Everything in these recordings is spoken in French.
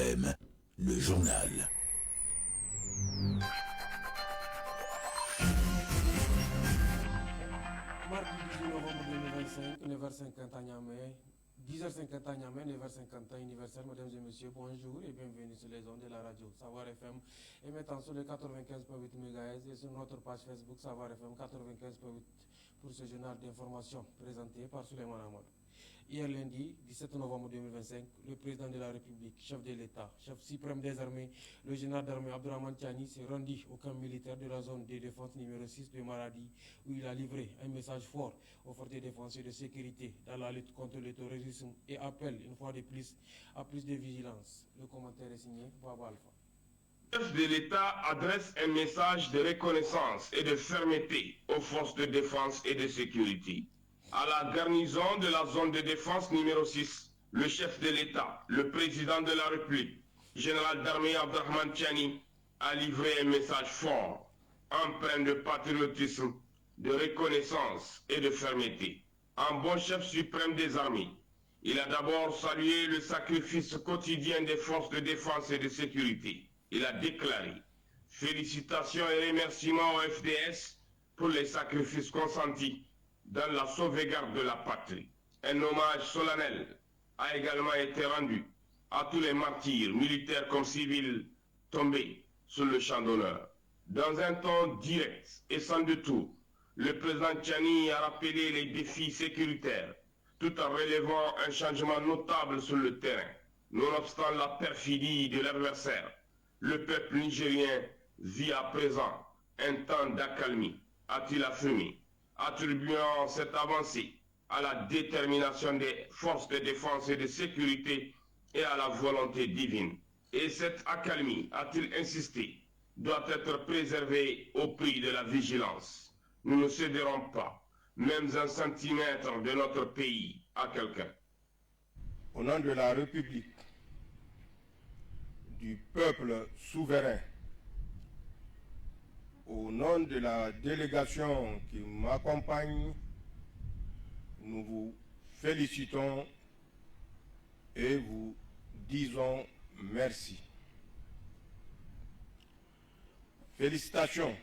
FM, le journal. Mardi 18 novembre 2025, 9h50 à Niamey, 10h50 à Niamey, 9h50 à Universel. Mesdames et messieurs, bonjour et bienvenue sur les ondes de la radio Savoir FM, émettant sur le 95.8 MHz et sur notre page Facebook Savoir FM 95.8 pour ce journal d'information présenté par Souleymane Amadou. Hier lundi, 17 novembre 2025, le président de la République, chef de l'État, chef suprême des armées, le général d'armée Abdourahmane Tiani s'est rendu au camp militaire de la zone de défense numéro 6 de Maradi, où il a livré un message fort aux forces de défense et de sécurité dans la lutte contre le terrorisme et appelle une fois de plus à plus de vigilance. Le commentaire est signé Baba Alpha. Le chef de l'État adresse un message de reconnaissance et de fermeté aux forces de défense et de sécurité. À la garnison de la zone de défense numéro 6, le chef de l'État, le président de la République, général d'armée Abdourahmane Tiani, a livré un message fort, empreint de patriotisme, de reconnaissance et de fermeté. En bon chef suprême des armées, il a d'abord salué le sacrifice quotidien des forces de défense et de sécurité. Il a déclaré « Félicitations et remerciements au FDS pour les sacrifices consentis dans la sauvegarde de la patrie. » Un hommage solennel a également été rendu à tous les martyrs, militaires comme civils, tombés sur le champ d'honneur. Dans un ton direct et sans détour, le président Tiani a rappelé les défis sécuritaires, tout en relevant un changement notable sur le terrain. Nonobstant la perfidie de l'adversaire, le peuple nigérien vit à présent un temps d'accalmie, a-t-il affirmé, attribuant cette avancée à la détermination des forces de défense et de sécurité et à la volonté divine. Et cette accalmie, a-t-il insisté, doit être préservée au prix de la vigilance. Nous ne céderons pas, même un centimètre de notre pays, à quelqu'un. Au nom de la République, du peuple souverain, au nom de la délégation qui m'accompagne, nous vous félicitons et vous disons merci. Félicitations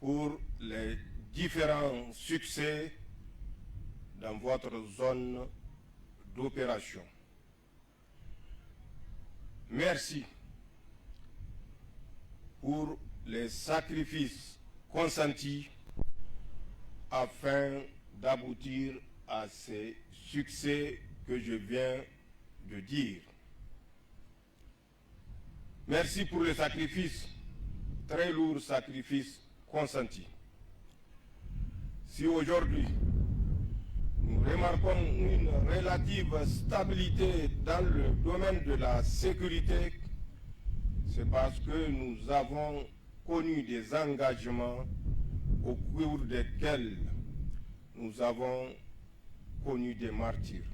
pour les différents succès dans votre zone d'opération. Merci pour les sacrifices consentis afin d'aboutir à ces succès que je viens de dire. Merci pour les sacrifices, très lourds sacrifices consentis. Si aujourd'hui nous remarquons une relative stabilité dans le domaine de la sécurité, c'est parce que nous avons connu des engagements au cours desquels nous avons connu des martyrs.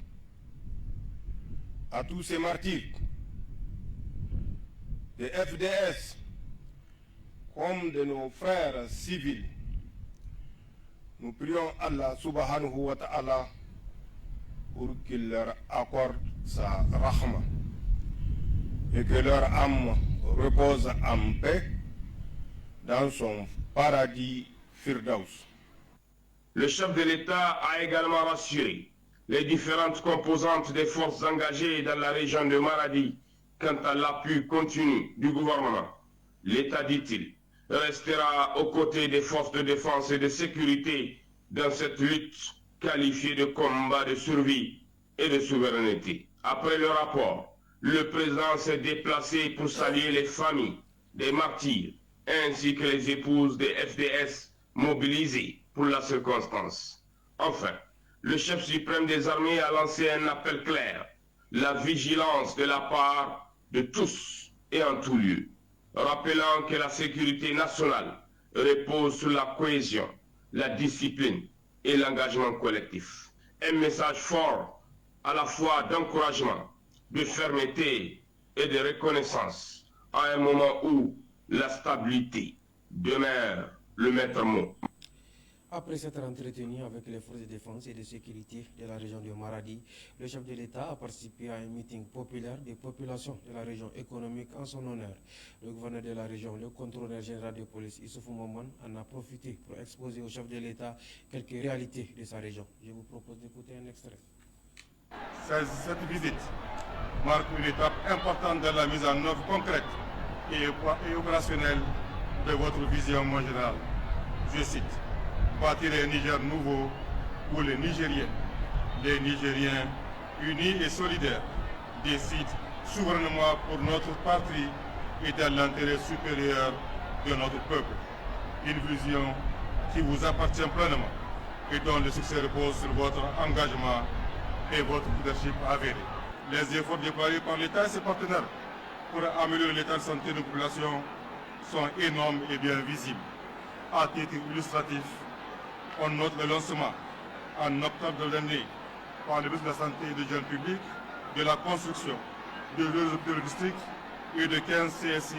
À tous ces martyrs, des FDS comme de nos frères civils, nous prions Allah subhanahu wa ta'ala pour qu'il leur accorde sa rahma et que leur âme repose en paix dans son paradis Firdaus. Le chef de l'État a également rassuré les différentes composantes des forces engagées dans la région de Maradi quant à l'appui continu du gouvernement. L'État, dit-il, restera aux côtés des forces de défense et de sécurité dans cette lutte qualifiée de combat de survie et de souveraineté. Après le rapport, le président s'est déplacé pour saluer les familles des martyrs ainsi que les épouses des FDS mobilisées pour la circonstance. Enfin, le chef suprême des armées a lancé un appel clair, la vigilance de la part de tous et en tout lieu, rappelant que la sécurité nationale repose sur la cohésion, la discipline et l'engagement collectif. Un message fort à la fois d'encouragement, de fermeté et de reconnaissance à un moment où la stabilité demeure le maître mot. Après s'être entretenu avec les forces de défense et de sécurité de la région de Maradi, le chef de l'État a participé à un meeting populaire des populations de la région économique en son honneur. Le gouverneur de la région, le contrôleur général de police Issoufou Maman, en a profité pour exposer au chef de l'État quelques réalités de sa région. Je vous propose d'écouter un extrait. Cette visite marque une étape importante dans la mise en œuvre concrète et opérationnelle de votre vision générale. Je cite: bâtir un Niger nouveau pour les Nigériens unis et solidaires, décident souverainement pour notre patrie et dans l'intérêt supérieur de notre peuple. Une vision qui vous appartient pleinement et dont le succès repose sur votre engagement et votre leadership avéré. Les efforts déployés par l'État et ses partenaires pour améliorer l'état de santé de la population sont énormes et bien visibles. À titre illustratif, on note le lancement en octobre de l'année par le ministre de la Santé et du Jeune Public de la construction de 2 hôpitaux districts et de 15 CSI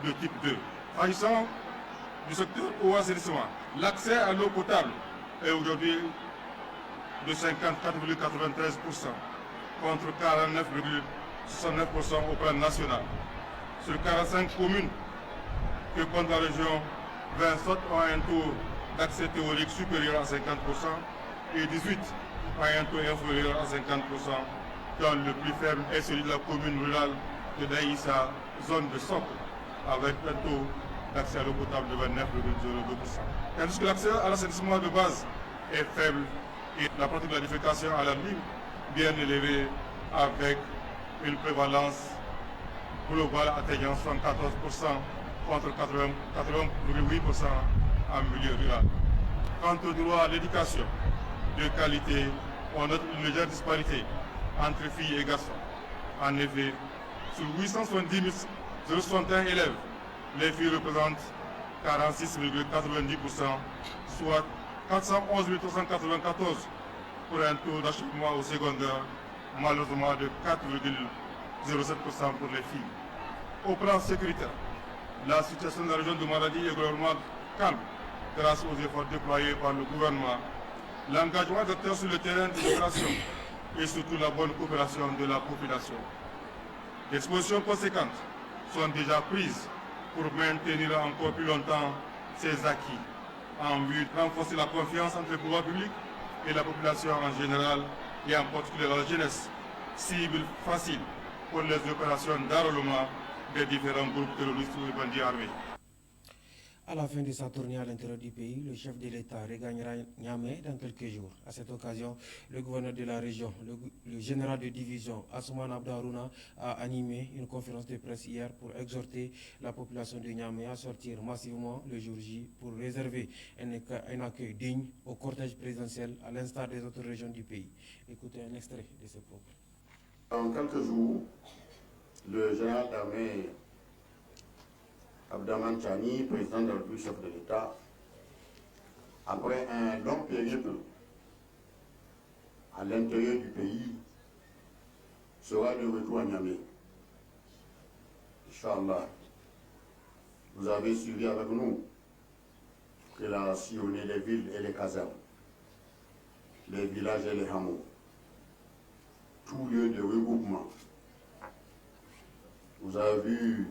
de type 2. S'agissant du secteur eau assainissement, l'accès à l'eau potable est aujourd'hui de 54,93% contre 49,69% au plan national. Sur 45 communes que compte la région, 27 ont un taux d'accès théorique supérieur à 50% et 18 ont un taux inférieur à 50%, dont le plus faible est celui de la commune rurale de Daïssa, zone de socle, avec un taux d'accès à l'eau potable de 29,02%. Tandis que l'accès à l'assainissement de base est faible et la pratique de la défécation à la ligne bien élevée, avec une prévalence globale atteignant 74% contre 80,8% en milieu rural. Quant au droit à l'éducation de qualité, on note une légère disparité entre filles et garçons. En effet, sur 870 061 élèves, les filles représentent 46,90%, soit 411 394 pour un taux d'achèvement au secondaire, malheureusement de 4,07% pour les filles. Au plan sécuritaire, la situation de la région de Maradi est globalement calme grâce aux efforts déployés par le gouvernement, l'engagement d'acteurs sur le terrain de l'opération et surtout la bonne coopération de la population. Des dispositions conséquentes sont déjà prises pour maintenir encore plus longtemps ces acquis en vue de renforcer la confiance entre les pouvoirs publics et la population en général et en particulier la jeunesse, cible facile pour les opérations d'enrôlement des différents groupes terroristes ou bandits armés. À la fin de sa tournée à l'intérieur du pays, le chef de l'État regagnera Niamey dans quelques jours. À cette occasion, le gouverneur de la région, le général de division Asuman Abdarouna, a animé une conférence de presse hier pour exhorter la population de Niamey à sortir massivement le jour J pour réserver un accueil digne au cortège présidentiel à l'instar des autres régions du pays. Écoutez un extrait de ses propos. En quelques jours, le général d'armée Abdraman Chani, président de la République, chef de l'État, après un long périple à l'intérieur du pays, sera de retour à Niamey. Inch'Allah, vous avez suivi avec nous qu'il a sillonné les villes et les casernes, les villages et les hameaux, tout lieu de regroupement. Vous avez vu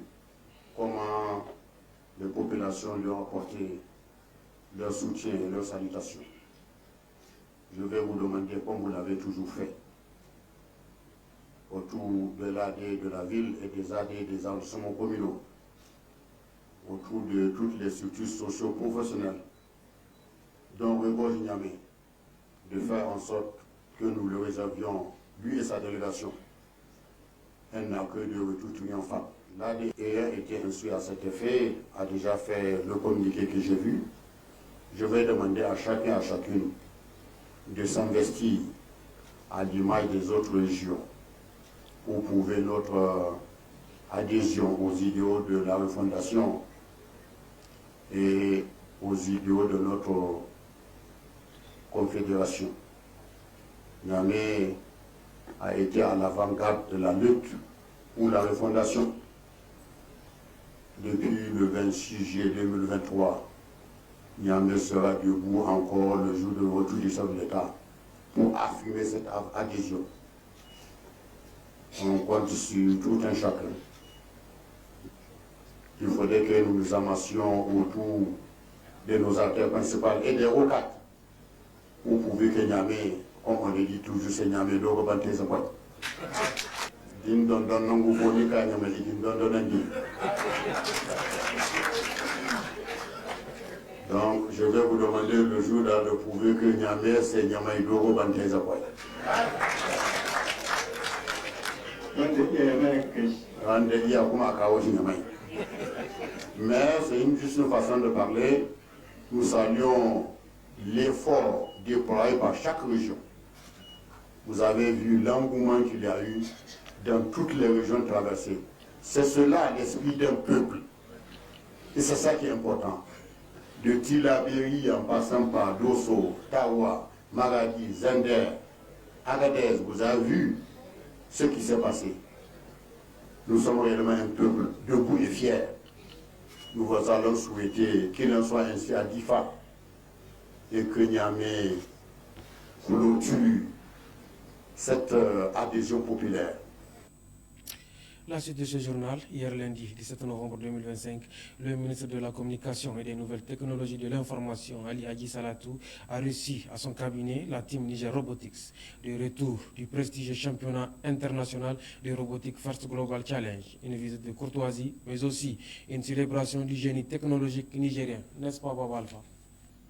comment les populations lui ont apporté leur soutien et leur salutation. Je vais vous demander, comme vous l'avez toujours fait, autour de l'AD de la ville et des AD des arrondissements communaux, autour de toutes les structures socio-professionnelles, dont regorge Niamey, de faire en sorte que nous le réservions, lui et sa délégation, un accueil de retour triomphal. L'AD ayant été instruit à cet effet, a déjà fait le communiqué que j'ai vu. Je vais demander à chacun et à chacune de s'investir à l'image des autres régions pour prouver notre adhésion aux idéaux de la refondation et aux idéaux de notre confédération. Niamey a été à l'avant-garde de la lutte pour la refondation. Depuis le 26 juillet 2023, Niamey sera debout encore le jour de retour du chef de l'État pour affirmer cette adhésion. On compte sur tout un chacun. Il faudrait que nous nous amassions autour de nos artères principales et des rocades pour prouver que Niamey, comme on le dit toujours, c'est Niamey Doro Banté Zapat. Din don don nangu foni ka Niamey din don don andi. Donc, je vais vous demander le jour là de prouver que Niamey, c'est Niamey Doro Banté Zapat. Mais c'est une juste façon de parler. Nous saluons l'effort déployé par chaque région. Vous avez vu l'engouement qu'il y a eu dans toutes les régions traversées. C'est cela l'esprit d'un peuple. Et c'est ça qui est important. De Tillabéri en passant par Dosso, Tawa, Maradi, Zender, Agadez, vous avez vu ce qui s'est passé. Nous sommes réellement un peuple debout et fier. Nous vous allons souhaiter qu'il en soit ainsi à Difa et que Niamey clôture cette adhésion populaire. La suite de ce journal, hier lundi 17 novembre 2025, le ministre de la Communication et des Nouvelles Technologies de l'Information, Ali Hadji Salatou, a reçu à son cabinet la team Niger Robotics, de retour du prestigieux championnat international de robotique First Global Challenge. Une visite de courtoisie, mais aussi une célébration du génie technologique nigérien. N'est-ce pas, Baba Alpha?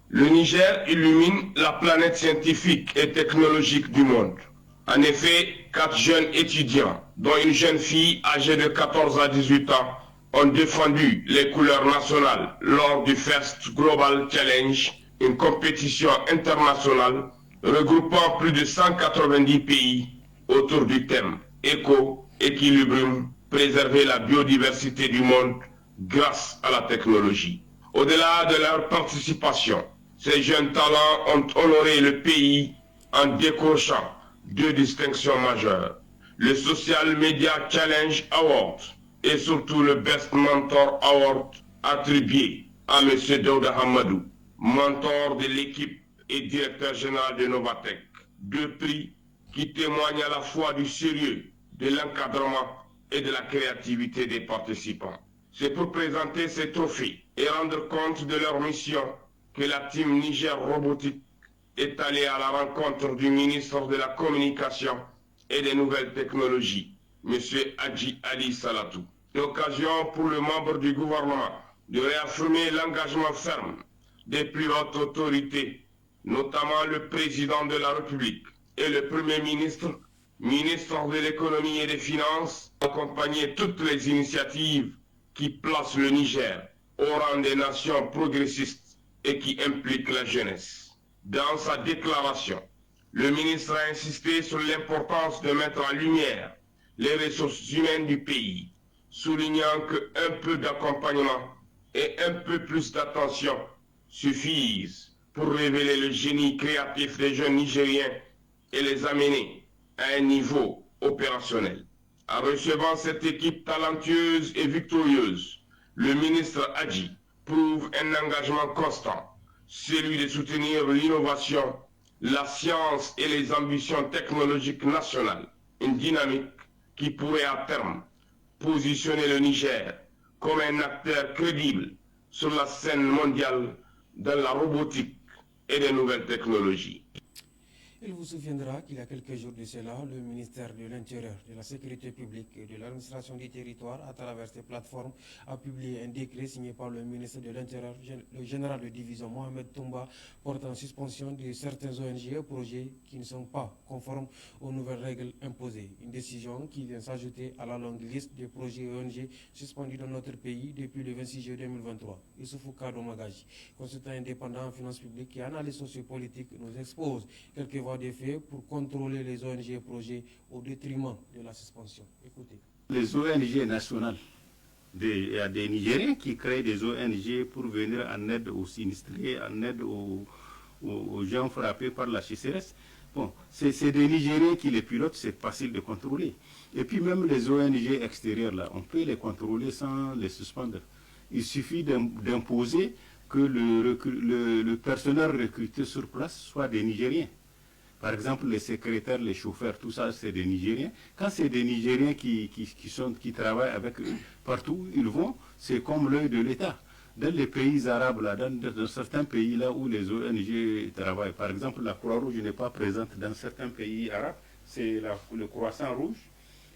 Le Niger illumine la planète scientifique et technologique du monde. En effet, 4 jeunes étudiants, dont une jeune fille âgée de 14 à 18 ans, ont défendu les couleurs nationales lors du First Global Challenge, une compétition internationale regroupant plus de 190 pays autour du thème Éco, Équilibrium, préserver la biodiversité du monde grâce à la technologie. Au-delà de leur participation, ces jeunes talents ont honoré le pays en décrochant 2 distinctions majeures, le Social Media Challenge Award et surtout le Best Mentor Award attribué à M. Daouda Hamadou, mentor de l'équipe et directeur général de Novatech. 2 prix qui témoignent à la fois du sérieux, de l'encadrement et de la créativité des participants. C'est pour présenter ces trophées et rendre compte de leur mission que la team Niger Robotique est allé à la rencontre du ministre de la Communication et des Nouvelles Technologies, M. Hadji Ali Salatou. L'occasion pour le membre du gouvernement de réaffirmer l'engagement ferme des plus hautes autorités, notamment le président de la République et le Premier ministre, ministre de l'économie et des finances, accompagner toutes les initiatives qui placent le Niger au rang des nations progressistes et qui impliquent la jeunesse. Dans sa déclaration, le ministre a insisté sur l'importance de mettre en lumière les ressources humaines du pays, soulignant qu'un peu d'accompagnement et un peu plus d'attention suffisent pour révéler le génie créatif des jeunes Nigériens et les amener à un niveau opérationnel. En recevant cette équipe talentueuse et victorieuse, le ministre Hadji prouve un engagement constant, celui de soutenir l'innovation, la science et les ambitions technologiques nationales, une dynamique qui pourrait à terme positionner le Niger comme un acteur crédible sur la scène mondiale dans la robotique et des nouvelles technologies. Il vous souviendra qu'il y a quelques jours de cela, le ministère de l'Intérieur, de la Sécurité publique et de l'administration du territoire, à travers ses plateformes, a publié un décret signé par le ministre de l'Intérieur, le général de division Mohamed Toumba, portant suspension de certains ONG et projets qui ne sont pas conformes aux nouvelles règles imposées. Une décision qui vient s'ajouter à la longue liste des projets ONG suspendus dans notre pays depuis le 26 juillet 2023. Issoufou Kado Magaji, consultant indépendant en finances publiques et analyse sociopolitique, nous expose quelques voies des faits pour contrôler les ONG et projets au détriment de la suspension. Écoutez. Les ONG nationales, il y a des Nigériens qui créent des ONG pour venir en aide aux sinistrés, en aide aux gens frappés par la sécheresse. Bon, c'est des Nigériens qui les pilotent, c'est facile de contrôler. Et puis même les ONG extérieures, là, on peut les contrôler sans les suspendre. Il suffit d'imposer que le personnel recruté sur place soit des Nigériens. Par exemple, les secrétaires, les chauffeurs, tout ça, c'est des Nigériens. Quand c'est des Nigériens qui travaillent avec eux, partout où ils vont, c'est comme l'œil de l'État. Dans les pays arabes, là, dans certains pays là où les ONG travaillent, par exemple, la Croix-Rouge n'est pas présente dans certains pays arabes, c'est le Croissant Rouge.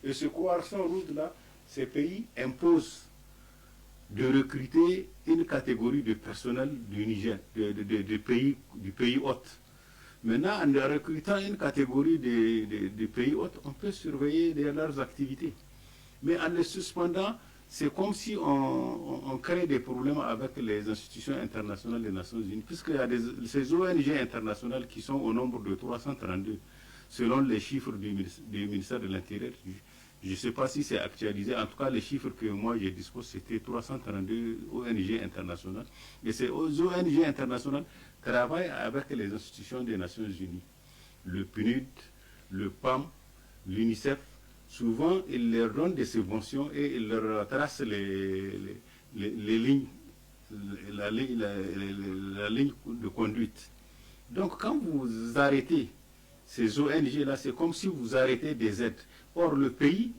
Et ce Croissant Rouge-là, ces pays imposent de recruter une catégorie de personnel du Niger, du pays hôte. Maintenant, en recrutant une catégorie de pays hôtes, on peut surveiller leurs activités. Mais en les suspendant, c'est comme si on crée des problèmes avec les institutions internationales des Nations Unies, puisqu'il y a ces ONG internationales qui sont au nombre de 332, selon les chiffres du ministère de l'Intérieur. Je ne sais pas si c'est actualisé. En tout cas, les chiffres que moi je dispose, c'était 332 ONG internationales. Et ces ONG internationales travaillent avec les institutions des Nations Unies. Le PNUD, le PAM, l'UNICEF. Souvent, ils leur donnent des subventions et ils leur tracent les lignes, la ligne de conduite. Donc, quand vous arrêtez ces ONG-là, c'est comme si vous arrêtez des aides. Or, le pays,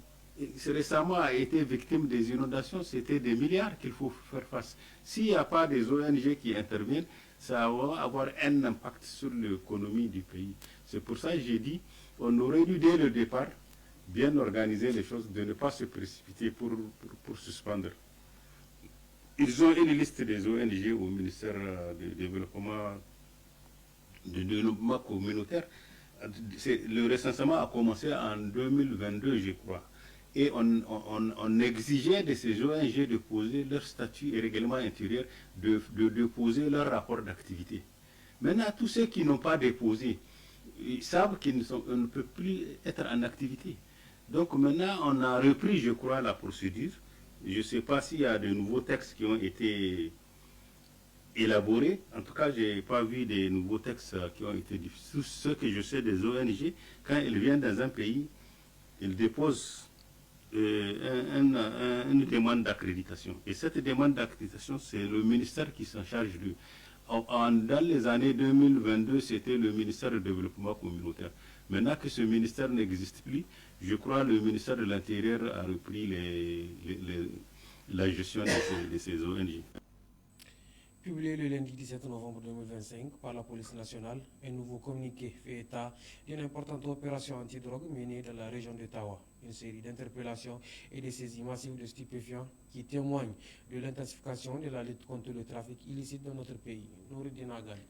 récemment, a été victime des inondations. C'était des milliards qu'il faut faire face. S'il n'y a pas des ONG qui interviennent, ça va avoir un impact sur l'économie du pays. C'est pour ça que j'ai dit, on aurait dû dès le départ bien organiser les choses, de ne pas se précipiter pour suspendre. Ils ont une liste des ONG au ministère du développement communautaire. Le recensement a commencé en 2022, je crois. Et on exigeait de ces ONG de poser leur statut et règlement intérieur, de déposer leur rapport d'activité. Maintenant, tous ceux qui n'ont pas déposé, ils savent qu'ils ne peuvent plus être en activité. Donc maintenant, on a repris, je crois, la procédure. Je ne sais pas s'il y a de nouveaux textes qui ont été élaborés. En tout cas, je n'ai pas vu de nouveaux textes qui ont été diffusés. Tout ce que je sais des ONG, quand ils viennent dans un pays, ils déposent une demande d'accréditation. Et cette demande d'accréditation, c'est le ministère qui s'en charge de. Dans les années 2022, c'était le ministère du développement communautaire. Maintenant que ce ministère n'existe plus, je crois que le ministère de l'Intérieur a repris la gestion de ces ONG. Publié le lundi 17 novembre 2025 par la police nationale, un nouveau communiqué fait état d'une importante opération antidrogue menée dans la région de Tawa. Une série d'interpellations et de saisies massives de stupéfiants qui témoignent de l'intensification de la lutte contre le trafic illicite dans notre pays. Noureddin Agali.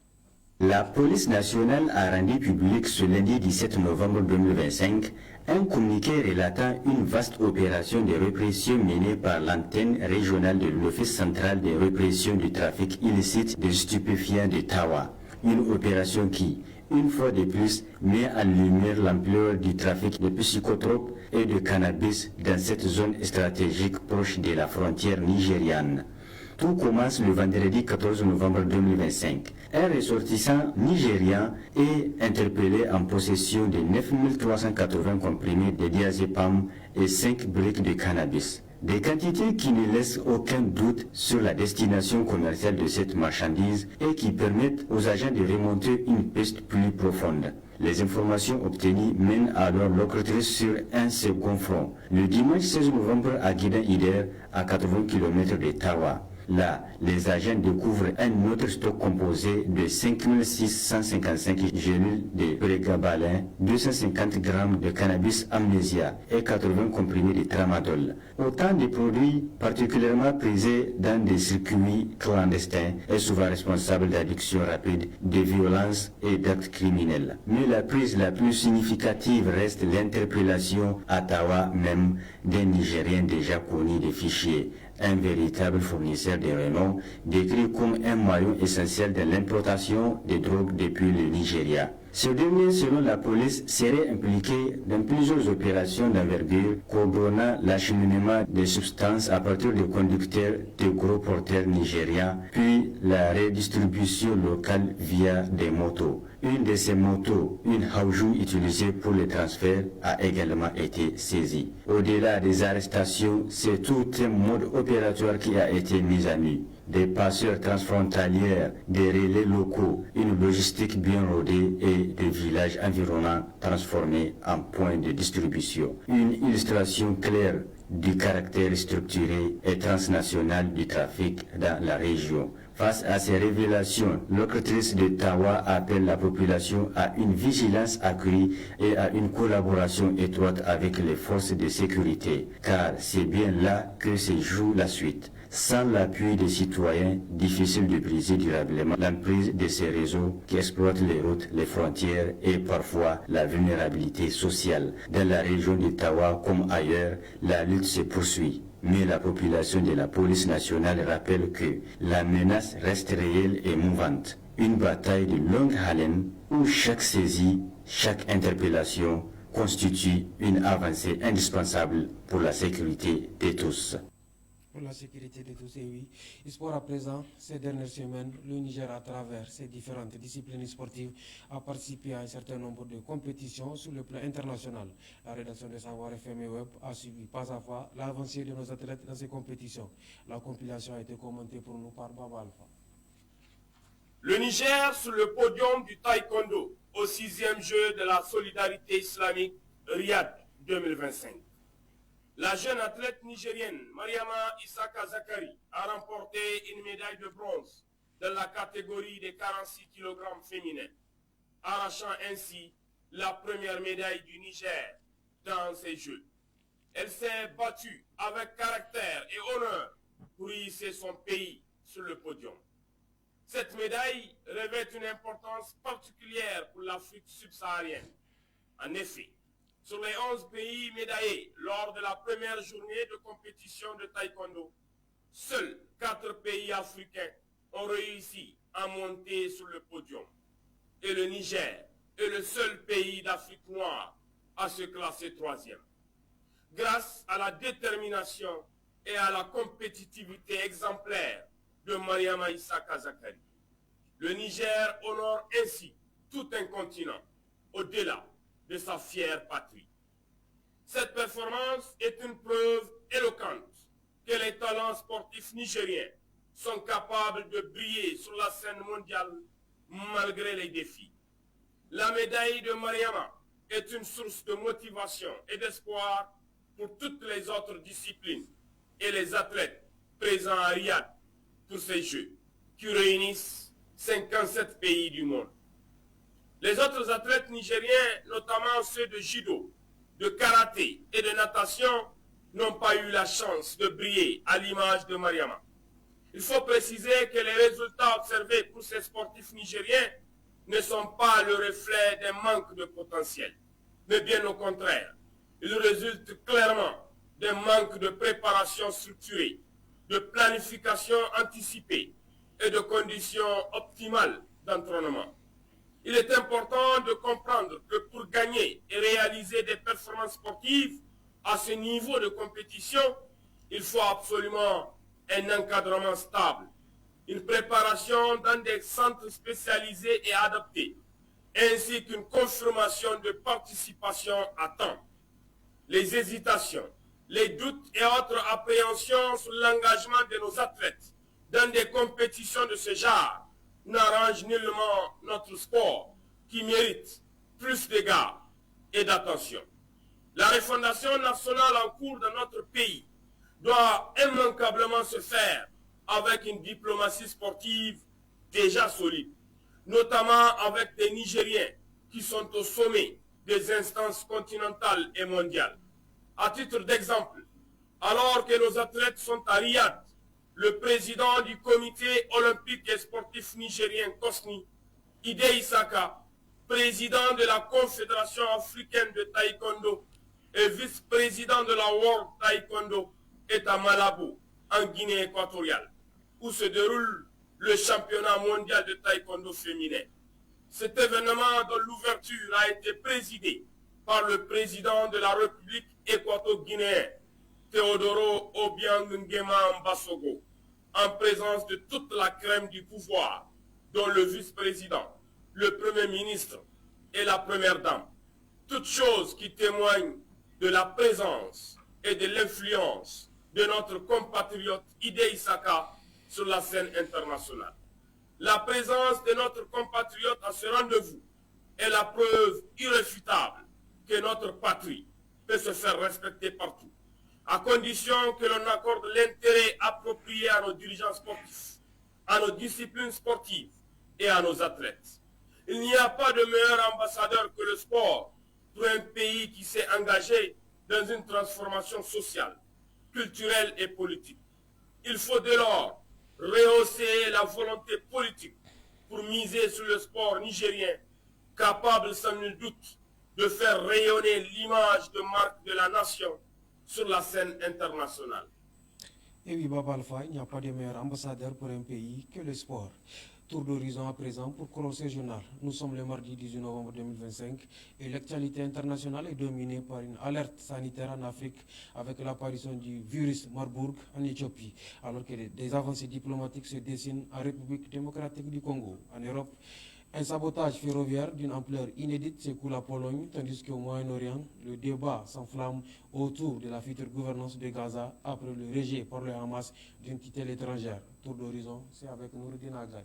La police nationale a rendu public ce lundi 17 novembre 2025 un communiqué relatant une vaste opération de répression menée par l'antenne régionale de l'Office central de répression du trafic illicite de stupéfiants de Tawa. Une opération qui, une fois de plus, met en lumière l'ampleur du trafic de psychotropes et de cannabis dans cette zone stratégique proche de la frontière nigériane. Tout commence le vendredi 14 novembre 2025. Un ressortissant nigérien est interpellé en possession de 9380 comprimés de diazépam et 5 briques de cannabis. Des quantités qui ne laissent aucun doute sur la destination commerciale de cette marchandise et qui permettent aux agents de remonter une piste plus profonde. Les informations obtenues mènent alors l'enquêtrice sur un second front, le dimanche 16 novembre à Guidan-Ider, à 80 km de Tawa. Là, les agents découvrent un autre stock composé de 5655 gélules de prégabalin, 250 grammes de cannabis amnésia et 80 comprimés de tramadol. Autant de produits particulièrement prisés dans des circuits clandestins et souvent responsables d'addictions rapides, de violences et d'actes criminels. Mais la prise la plus significative reste l'interpellation à Tawa même d'un Nigérien déjà connu des fichiers. Un véritable fournisseur de renom, décrit comme un maillon essentiel de l'importation des drogues depuis le Nigeria. Ce dernier, selon la police, serait impliqué dans plusieurs opérations d'envergure coordonnant l'acheminement des substances à partir de conducteurs de gros porteurs nigérians, puis la redistribution locale via des motos. Une de ces motos, une Haoujou utilisée pour les transferts, a également été saisie. Au-delà des arrestations, c'est tout un mode opératoire qui a été mis à nu. des passeurs transfrontalières, des relais locaux, une logistique bien rodée et des villages environnants transformés en points de distribution. Une illustration claire du caractère structuré et transnational du trafic dans la région. Face à ces révélations, l'octrice de Tawa appelle la population à une vigilance accrue et à une collaboration étroite avec les forces de sécurité, car c'est bien là que se joue la suite. Sans l'appui des citoyens, difficile de briser durablement l'emprise de ces réseaux qui exploitent les routes, les frontières et parfois la vulnérabilité sociale. Dans la région de Tawa comme ailleurs, la lutte se poursuit. Mais la population de la police nationale rappelle que la menace reste réelle et mouvante. Une bataille de longue haleine où chaque saisie, chaque interpellation constitue une avancée indispensable pour la sécurité de tous. Pour la sécurité de tous, et oui. Sport à présent, ces dernières semaines, le Niger, à travers ses différentes disciplines sportives, a participé à un certain nombre de compétitions sur le plan international. La rédaction de Savoir FM et Web a suivi pas à pas l'avancée de nos athlètes dans ces compétitions. La compilation a été commentée pour nous par Baba Alpha. Le Niger sur le podium du taekwondo au 6e jeu de la solidarité islamique Riyad 2025. La jeune athlète nigérienne Mariama Issaka Zakari a remporté une médaille de bronze dans la catégorie des 46 kg féminins, arrachant ainsi la première médaille du Niger dans ces Jeux. Elle s'est battue avec caractère et honneur pour hisser son pays sur le podium. Cette médaille revêt une importance particulière pour l'Afrique subsaharienne. En effet, sur les 11 pays médaillés lors de la première journée de compétition de taekwondo, seuls 4 pays africains ont réussi à monter sur le podium. Et le Niger est le seul pays d'Afrique noire à se classer 3e. Grâce à la détermination et à la compétitivité exemplaire de Mariama Issaka Zakari, le Niger honore ainsi tout un continent au-delà de sa fière patrie. Cette performance est une preuve éloquente que les talents sportifs nigériens sont capables de briller sur la scène mondiale malgré les défis. La médaille de Mariama est une source de motivation et d'espoir pour toutes les autres disciplines et les athlètes présents à Riyad pour ces Jeux qui réunissent 57 pays du monde. Les autres athlètes nigériens, notamment ceux de judo, de karaté et de natation, n'ont pas eu la chance de briller à l'image de Mariama. Il faut préciser que les résultats observés pour ces sportifs nigériens ne sont pas le reflet d'un manque de potentiel, mais bien au contraire. Ils résultent clairement d'un manque de préparation structurée, de planification anticipée et de conditions optimales d'entraînement. Il est important de comprendre que pour gagner et réaliser des performances sportives à ce niveau de compétition, il faut absolument un encadrement stable, une préparation dans des centres spécialisés et adaptés, ainsi qu'une confirmation de participation à temps. Les hésitations, les doutes et autres appréhensions sur l'engagement de nos athlètes dans des compétitions de ce genre n'arrange nullement notre sport qui mérite plus d'égards et d'attention. La refondation nationale en cours dans notre pays doit immanquablement se faire avec une diplomatie sportive déjà solide, notamment avec des Nigériens qui sont au sommet des instances continentales et mondiales. À titre d'exemple, alors que nos athlètes sont à Riyad, le président du comité olympique et sportif nigérien COSNI, Ide Issaka, président de la Confédération africaine de taekwondo et vice-président de la World Taekwondo, est à Malabo, en Guinée équatoriale, où se déroule le championnat mondial de taekwondo féminin. Cet événement dont l'ouverture a été présidée par le président de la République équato-guinéenne, Teodoro Obiang Nguema Mbasogo, en présence de toute la crème du pouvoir, dont le vice-président, le premier ministre et la première dame. Toutes choses qui témoignent de la présence et de l'influence de notre compatriote Ide Issaka sur la scène internationale. La présence de notre compatriote à ce rendez-vous est la preuve irréfutable que notre patrie peut se faire respecter partout, à condition que l'on accorde l'intérêt approprié à nos dirigeants sportifs, à nos disciplines sportives et à nos athlètes. Il n'y a pas de meilleur ambassadeur que le sport pour un pays qui s'est engagé dans une transformation sociale, culturelle et politique. Il faut dès lors rehausser la volonté politique pour miser sur le sport nigérien, capable sans nul doute de faire rayonner l'image de marque de la nation sur la scène internationale. Et oui, Baba Alpha, il n'y a pas de meilleur ambassadeur pour un pays que le sport. Tour d'horizon à présent pour clore ce journal. Nous sommes le mardi 18 novembre 2025 et l'actualité internationale est dominée par une alerte sanitaire en Afrique avec l'apparition du virus Marburg en Éthiopie, alors que des avancées diplomatiques se dessinent en République démocratique du Congo. En Europe, un sabotage ferroviaire d'une ampleur inédite secoue la Pologne, tandis qu'au Moyen-Orient, le débat s'enflamme autour de la future gouvernance de Gaza après le rejet par le Hamas d'une tutelle étrangère. Tour d'horizon, c'est avec Noureddin Agali.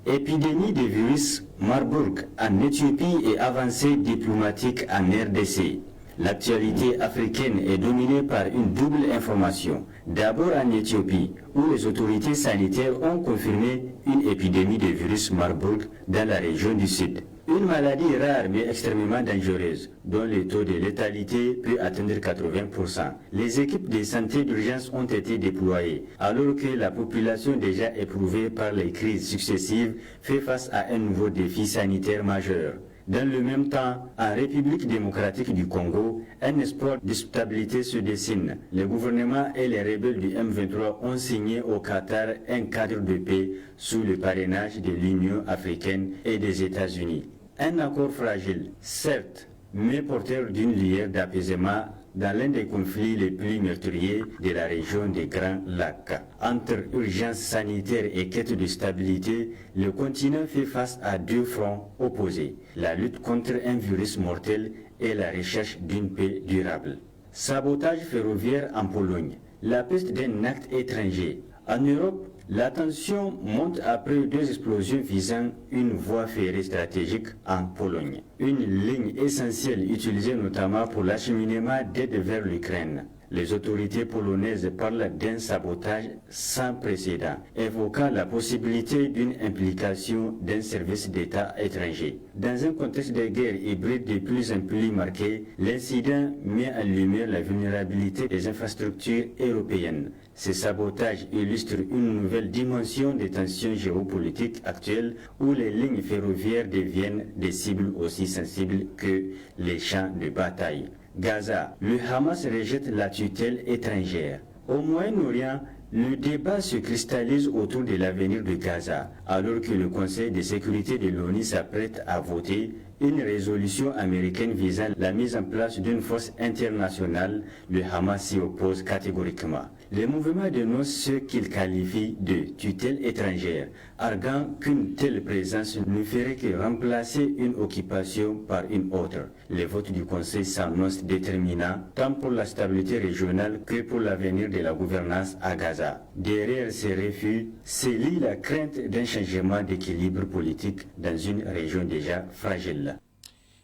Épidémie de virus Marburg en Éthiopie et avancée diplomatique en RDC. L'actualité africaine est dominée par une double information. D'abord en Éthiopie, où les autorités sanitaires ont confirmé une épidémie de virus Marburg dans la région du Sud. Une maladie rare mais extrêmement dangereuse, dont le taux de létalité peut atteindre 80%. Les équipes de santé d'urgence ont été déployées, alors que la population déjà éprouvée par les crises successives fait face à un nouveau défi sanitaire majeur. Dans le même temps, en République démocratique du Congo, un espoir de stabilité se dessine. Le gouvernement et les rebelles du M23 ont signé au Qatar un cadre de paix sous le parrainage de l'Union africaine et des États-Unis. Un accord fragile, certes, mais porteur d'une lueur d'apaisement dans l'un des conflits les plus meurtriers de la région des Grands Lacs. Entre urgence sanitaire et quête de stabilité, le continent fait face à deux fronts opposés, la lutte contre un virus mortel et la recherche d'une paix durable. Sabotage ferroviaire en Pologne, la piste d'un acte étranger. En Europe, la tension monte après deux explosions visant une voie ferrée stratégique en Pologne. Une ligne essentielle utilisée notamment pour l'acheminement d'aide vers l'Ukraine. Les autorités polonaises parlent d'un sabotage sans précédent, évoquant la possibilité d'une implication d'un service d'État étranger. Dans un contexte de guerre hybride de plus en plus marqué, l'incident met en lumière la vulnérabilité des infrastructures européennes. Ce sabotage illustre une nouvelle dimension des tensions géopolitiques actuelles où les lignes ferroviaires deviennent des cibles aussi sensibles que les champs de bataille. Gaza, le Hamas rejette la tutelle étrangère. Au Moyen-Orient, le débat se cristallise autour de l'avenir de Gaza, alors que le Conseil de sécurité de l'ONU s'apprête à voter une résolution américaine visant la mise en place d'une force internationale. Le Hamas s'y oppose catégoriquement. Le mouvement dénonce ce qu'il qualifie de tutelle étrangère, arguant qu'une telle présence ne ferait que remplacer une occupation par une autre. Le vote du Conseil s'annonce déterminant tant pour la stabilité régionale que pour l'avenir de la gouvernance à Gaza. Derrière ces refus, se lit la crainte d'un changement d'équilibre politique dans une région déjà fragile.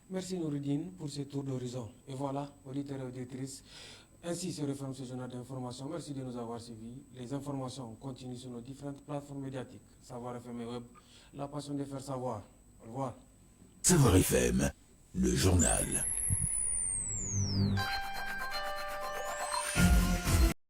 Merci Noureddin pour ce tour d'horizon. Et voilà, auditeurs et auditrices, ainsi se referme ce journal d'information. Merci de nous avoir suivis. Les informations continuent sur nos différentes plateformes médiatiques. Savoir FM et Web, la passion de faire savoir. Au revoir. Savoir FM, le journal.